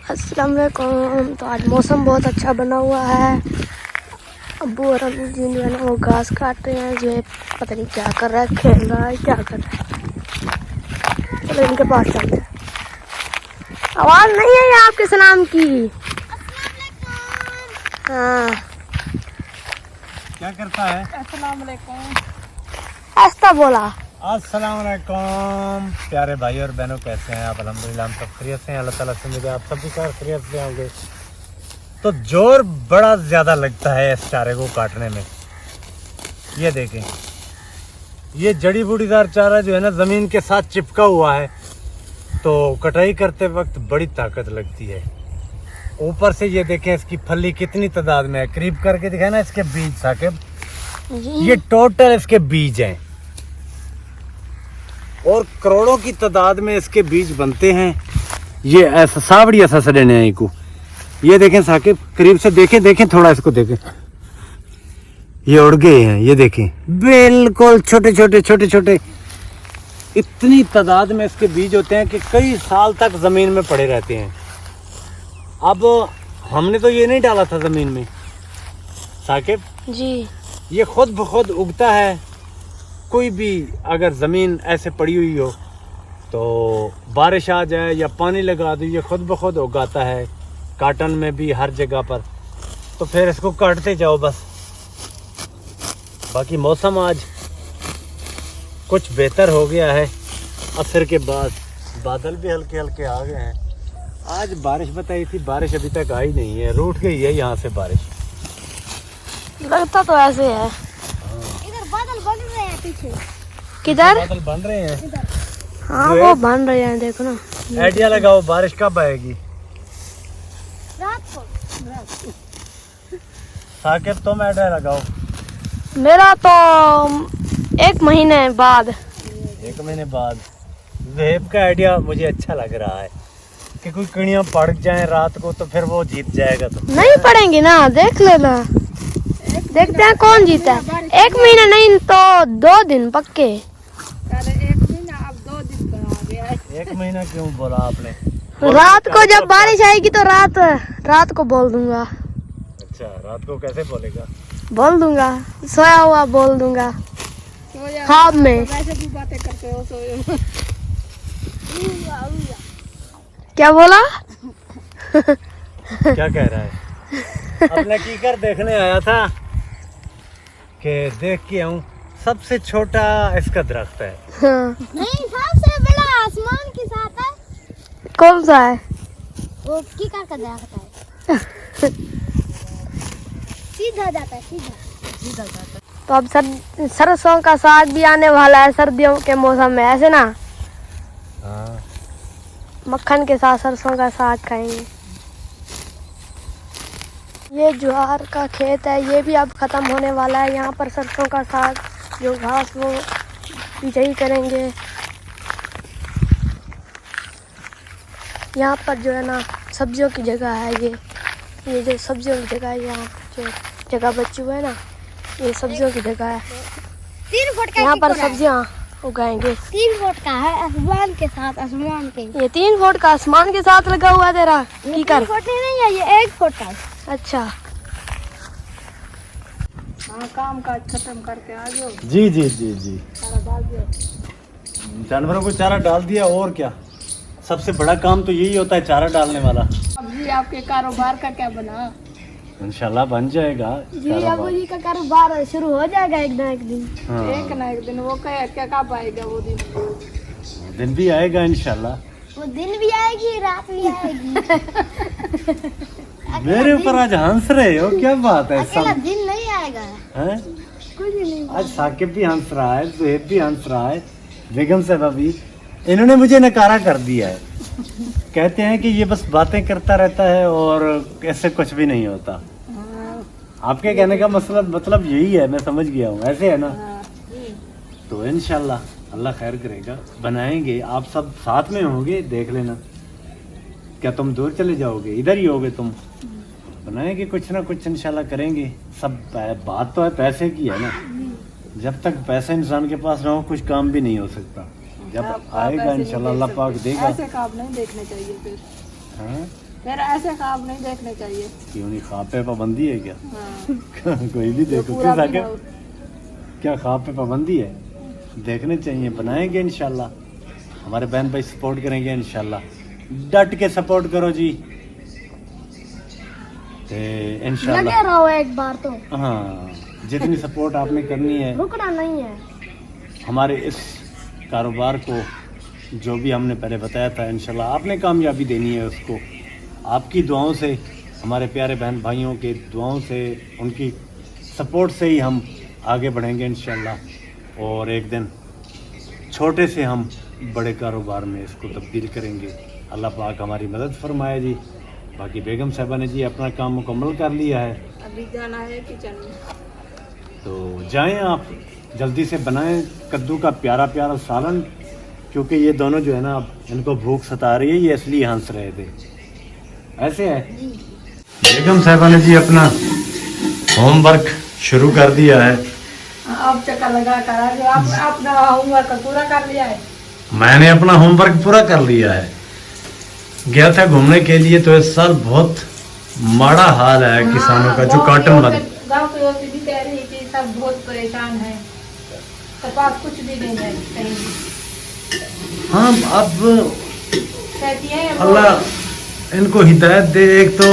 अस्सलाम वालेकुम। तो आज मौसम बहुत अच्छा बना हुआ है। अब्बू और अम्मी जी जो है ना वो घास काट रहे हैं। जो है पता नहीं क्या कर रहा है, खेल रहा है, क्या कर रहा है। चलो इनके पास चलते हैं। आवाज़ नहीं है ये आपके सलाम की। हाँ क्या करता है? अस्सलाम वालेकुम। ऐसा बोला। अस्सलाम वालेकुम प्यारे भाई और बहनों, कैसे हैं आप? अल्हम्दुलिल्लाह हम सब खैरियत से हैं। अल्लाह ताला से मुझे आप सब भी खैरियत से होंगे। तो जोर बड़ा ज़्यादा लगता है इस चारे को काटने में। ये देखें, ये जड़ी बूटीदार चारा जो है ना ज़मीन के साथ चिपका हुआ है, तो कटाई करते वक्त बड़ी ताकत लगती है। ऊपर से ये देखें इसकी फली कितनी तादाद में है। करीब करके दिखाए ना इसके बीज साकिब, ये टोटल इसके बीज हैं और करोड़ों की तादाद में इसके बीज बनते हैं। ये ऐसा सावड़ी ऐसा सड़ने को, ये देखें साकिब, करीब से देखें थोड़ा इसको देखें, ये उड़ गए हैं। ये देखें बिल्कुल छोटे छोटे इतनी तादाद में इसके बीज होते हैं कि कई साल तक जमीन में पड़े रहते हैं। अब हमने तो ये नहीं डाला था जमीन में साकिब जी, ये खुद ब खुद उगता है। कोई भी अगर ज़मीन ऐसे पड़ी हुई हो तो बारिश आ जाए या पानी लगा दो, ये खुद ब खुद उगाता है। काटन में भी हर जगह पर, तो फिर इसको काटते जाओ बस। बाकी मौसम आज कुछ बेहतर हो गया है। असर के बाद बादल भी हल्के हल्के आ गए हैं। आज बारिश बताई थी, बारिश अभी तक आई नहीं है, रूठ गई है यहाँ से बारिश। लगता तो ऐसे है। बादल बन रहे हैं पीछे। किधर? बादल बन रहे हैं। हाँ वो बन रहे हैं, देखो ना। आइडिया लगाओ बारिश कब आएगी? रात को। साकिब तुम आइडिया लगाओ। मेरा तो 1 महीने बाद। 1 महीने बाद। ज़ुहैब का आइडिया मुझे अच्छा लग रहा है कि कोई कणियाँ पड़ जाएं रात को तो फिर वो जीत जाएगा। तो नहीं पड़ेंगी ना, देख लेना, देखते हैं कौन जीता है। 1 महीना नहीं तो 2 दिन पक्के। पहले 1 महीना, अब 2 दिन का आ गया है। 1 महीना क्यों बोला आपने? रात को जब बारिश आएगी तो रात को बोल दूंगा। अच्छा, रात को कैसे बोलेगा? बोल दूंगा, सोया हुआ बोल दूंगा ख्वाब में। वैसे भी बातें करते हो सोए। क्या बोला? क्या कह रहा है? अपने कीकर देखने आया था कि देख के आऊं। सबसे छोटा इसका दरख्त है। हाँ। नहीं, सबसे बड़ा आसमान के साथ है। कौन सा है? वो कीकर का दरख्त है। सीधा जाता है, सीधा जाता है। तो अब सरसों का साग भी आने वाला है सर्दियों के मौसम में, ऐसे ना। हाँ। मक्खन के साथ सरसों का साग खाएंगे। ये ज्वार का खेत है, ये भी अब ख़त्म होने वाला है। यहाँ पर सरसों का साग जो घास वो बिजाई करेंगे। यहाँ पर जो है ना सब्जियों की जगह है। ये जो सब्जियों की जगह है, यहाँ जो जगह बची हुई है ना, ये सब्जियों की जगह है। 3 फुट का यहाँ पर सब्जियाँ उगाएंगे। 3 फुट का है, आसमान के साथ, आसमान के। ये 3 फुट का आसमान के साथ लगा हुआ है तेरा कीकर? 3 फुट नहीं है, ये 1 फुट का है। अच्छा। हाँ, काम काज खत्म करके आ जाओ। जी सारा डाल दियो। जानवरों को चारा डाल दिया, और क्या। सबसे बड़ा काम तो यही होता है, चारा डालने वाला। अब जी आपके कारोबार का क्या बना? इंशाल्लाह बन जाएगा जी अबू जी का कारोबार शुरू हो जाएगा एक ना एक दिन। हाँ। एक ना एक दिन वो क्या कब आएगा वो दिन? दिन भी आएगा इंशाल्लाह। वो दिन भी आएगी, रात भी आएगी। मेरे ऊपर आज हंस रहे हो, क्या बात है? अकेला दिन नहीं आएगा। हैं? कुछ नहीं। आज साकिब भी हंस रहा है, ज़ुहैब भी हंस रहा है, बेगम साहब भी। इन्होंने मुझे नकारा कर दिया है। कहते हैं कि ये बस बातें करता रहता है और ऐसे कुछ भी नहीं होता। आपके कहने का मतलब यही है, मैं समझ गया हूँ, ऐसे है ना। तो इंशाल्लाह अल्लाह खैर करेगा, बनाएंगे। आप सब साथ में होंगे, देख लेना। क्या तुम दूर चले जाओगे? इधर ही होगे तुम? बनाएंगे कुछ ना कुछ, इंशाल्लाह करेंगे। सब बात तो है पैसे की है ना। जब तक पैसा इंसान के पास ना हो कुछ काम भी नहीं हो सकता। जब आएगा इंशाल्लाह अल्लाह पाक देगा। ऐसे काम नहीं देखने चाहिए फिर। हाँ? फिर ऐसे ख्वाब नहीं देखने चाहिए। क्यों नहीं, ख्वाब पे पाबंदी है क्या? हाँ। कोई भी देखो पूरा किस भी आगे, क्या ख्वाब पे पाबंदी है? देखने चाहिए, बनाएंगे इंशाल्लाह। हमारे बहन भाई सपोर्ट करेंगे इंशाल्लाह, डट के सपोर्ट करो जी। लगे इंशाल्लाह रहो एक बार तो, हाँ, जितनी सपोर्ट आपने करनी है रुकना नहीं है। हमारे इस कारोबार को, जो भी हमने पहले बताया था, इंशाल्लाह आपने कामयाबी देनी है उसको। आपकी दुआओं से, हमारे प्यारे बहन भाइयों के दुआओं से, उनकी सपोर्ट से ही हम आगे बढ़ेंगे इंशाल्लाह। और एक दिन छोटे से हम बड़े कारोबार में इसको तब्दील करेंगे। अल्लाह पाक हमारी मदद फरमाए जी। बाकी बेगम साहबा ने जी अपना काम मुकम्मल कर लिया है, अभी जाना है किचन में। तो जाएं आप, जल्दी से बनाएं कद्दू का प्यारा प्यारा सालन, क्योंकि ये दोनों जो है ना, अब इनको भूख सता रही है, ये इसलिए हंस रहे थे। ऐसे है। बेगम साहबा ने जी अपना होमवर्क शुरू कर दिया है। अब चक्कर लगा कर जो आप अपना होमवर्क पूरा कर लिया है। मैंने अपना होमवर्क पूरा कर लिया है। गया था घूमने के लिए, तो इस साल बहुत माड़ा हाल है किसानों का, जो कॉटन बन। गाँव की औरतें भी कह रही थी सब बहुत परेशान है, कपास कुछ भी नहीं है कहीं। हाँ, अब कहती है अल्लाह इनको हिदायत दे। एक तो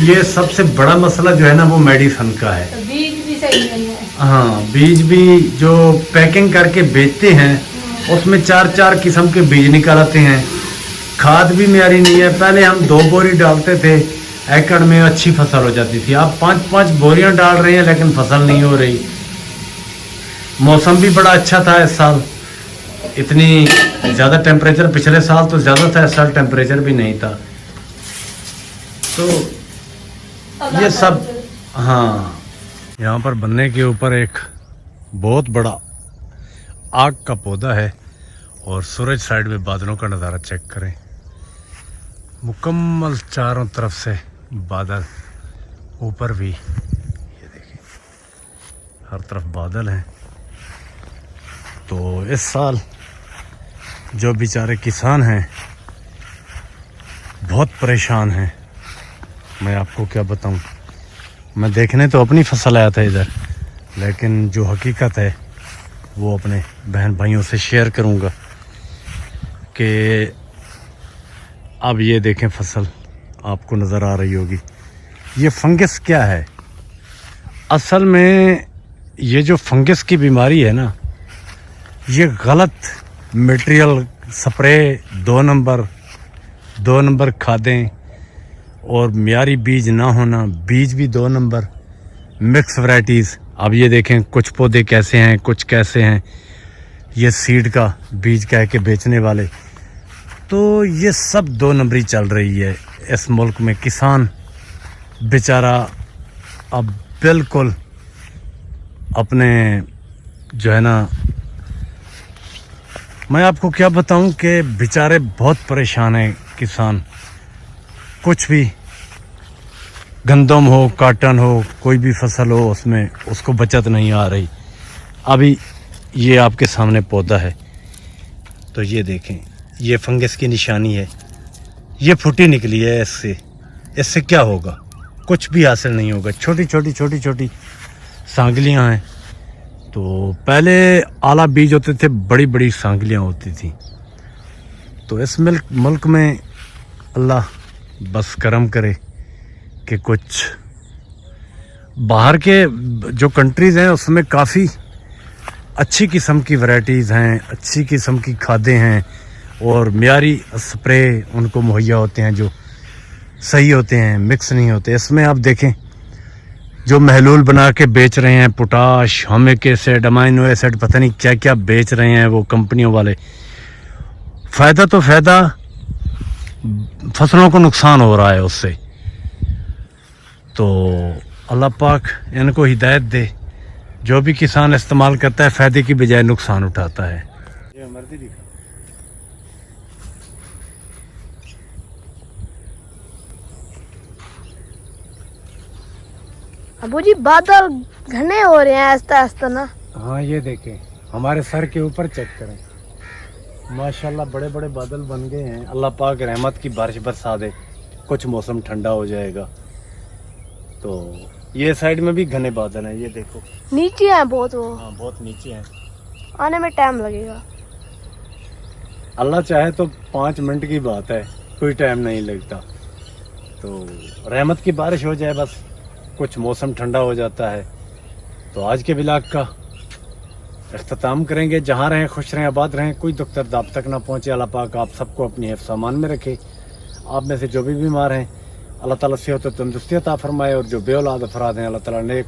ये सबसे बड़ा मसला जो है ना, वो मेडिसिन का है। तो बीज भी सही नहीं है। हाँ, बीज भी जो पैकिंग करके बेचते हैं, उसमें 4-4 किस्म के बीज निकालते हैं। खाद भी म्यारी नहीं है। पहले हम 2 बोरी डालते थे, एकड़ में अच्छी फसल हो जाती थी। अब 5-5 बोरियां डाल रहे हैं, लेकिन फसल नहीं हो रही। मौसम भी बड़ा अच्छा था इस साल, इतनी ज़्यादा टेम्परेचर, पिछले साल तो ज़्यादा था, इस साल टेम्परेचर भी नहीं था। तो ये सब, हाँ, यहाँ पर बनने के ऊपर एक बहुत बड़ा आग का पौधा है, और सूरज साइड में बादलों का नज़ारा चेक करें। मुकम्मल चारों तरफ से बादल, ऊपर भी ये देखिए हर तरफ बादल हैं। तो इस साल जो बेचारे किसान हैं बहुत परेशान हैं। मैं आपको क्या बताऊं, मैं देखने तो अपनी फसल आया था इधर, लेकिन जो हकीकत है वो अपने बहन भाइयों से शेयर करूंगा। कि अब ये देखें, फसल आपको नज़र आ रही होगी। ये फंगस क्या है असल में? ये जो फंगस की बीमारी है ना, ये गलत मटेरियल, स्प्रे, 2 नंबर खादें, और म्यारी बीज ना होना, बीज भी 2 नंबर, मिक्स वैरायटीज़। अब ये देखें, कुछ पौधे कैसे हैं, कुछ कैसे हैं, ये सीड का बीज कह के बेचने वाले। तो ये सब 2 नंबरी चल रही है इस मुल्क में। किसान बेचारा अब बिल्कुल अपने जो है ना, मैं आपको क्या बताऊं कि बेचारे बहुत परेशान हैं किसान। कुछ भी, गंदम हो, कॉटन हो, कोई भी फसल हो, उसमें उसको बचत नहीं आ रही। अभी ये आपके सामने पौधा है, तो ये देखें, ये फंगस की निशानी है। ये फुटी निकली है इससे क्या होगा? कुछ भी हासिल नहीं होगा। छोटी सांगलियां हैं। तो पहले आला बीज होते थे, बड़ी बड़ी सांगलियां होती थी। तो इस मुल्क में अल्लाह बस करम करे कि कुछ बाहर के जो कंट्रीज़ हैं उसमें काफ़ी अच्छी किस्म की वैरायटीज़ हैं, अच्छी किस्म की खादें हैं, और म्यारी स्प्रे उनको मुहैया होते हैं जो सही होते हैं, मिक्स नहीं होते। इसमें आप देखें, जो महलूल बना के बेच रहे हैं, पोटाश, हमिक एसिड, अमाइनो एसिड, पता नहीं क्या क्या बेच रहे हैं वो कंपनियों वाले। फ़ायदा तो फ़ायदा, फसलों को नुकसान हो रहा है उससे। तो अल्लाह पाक इनको हिदायत दे। जो भी किसान इस्तेमाल करता है, फ़ायदे की बजाय नुकसान उठाता है। अबू जी, बादल घने हो रहे हैं आस्ते आस्ते ना। हाँ, ये देखें, हमारे सर के ऊपर चेक करें, माशाल्लाह बड़े बड़े बादल बन गए हैं। अल्लाह पाक रहमत की बारिश बरसा दे। कुछ मौसम ठंडा हो जाएगा। तो ये साइड में भी घने बादल हैं, ये देखो। नीचे है बहुत वो, हाँ बहुत नीचे हैं। आने में टाइम लगेगा। अल्लाह चाहे तो 5 मिनट की बात है, कोई टाइम नहीं लगता। तो रहमत की बारिश हो जाए बस, कुछ मौसम ठंडा हो जाता है। तो आज के व्लॉग का इख्तिताम करेंगे। जहाँ रहें खुश रहें, आबाद रहें, कोई दुख दर्द आप तक ना पहुँचे। अल्लाह पाक आप सबको अपनी हिफ्ज़ अमान में रखे। आप में से जो भी बीमार हैं अल्लाह ताला सेहत और तंदुरुस्ती अता फरमाए, और जो बेऔलाद अफराद हैं अल्लाह ताला नेक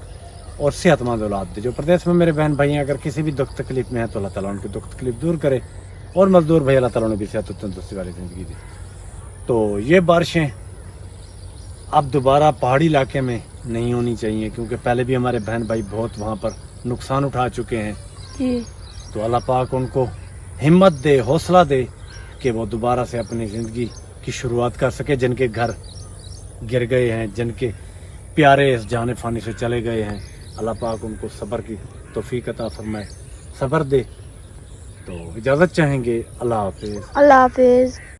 और सेहतमंद औलाद दे। जो प्रदेश में मेरे बहन भाई हैं अगर किसी भी दुख तकलीफ में है तो अल्लाह ताला उनकी दुख तकलीफ दूर करे, और मजदूर भाई अल्लाह ताला उन्हें भी सेहत और तंदुरुस्ती वाली ज़िंदगी दे। तो ये बारिशें अब दोबारा पहाड़ी इलाके में नहीं होनी चाहिए, क्योंकि पहले भी हमारे बहन भाई बहुत वहाँ पर नुकसान उठा चुके हैं। जी। तो अल्लाह पाक उनको हिम्मत दे, हौसला दे कि वो दोबारा से अपनी ज़िंदगी की शुरुआत कर सके। जिनके घर गिर गए हैं, जिनके प्यारे इस जाने फानी से चले गए हैं, अल्लाह पाक उनको सब्र की तौफीक अता फरमाए, सब्र दे। तो इजाज़त चाहेंगे। अल्लाह हाफिज़। अल्लाह हाफिज।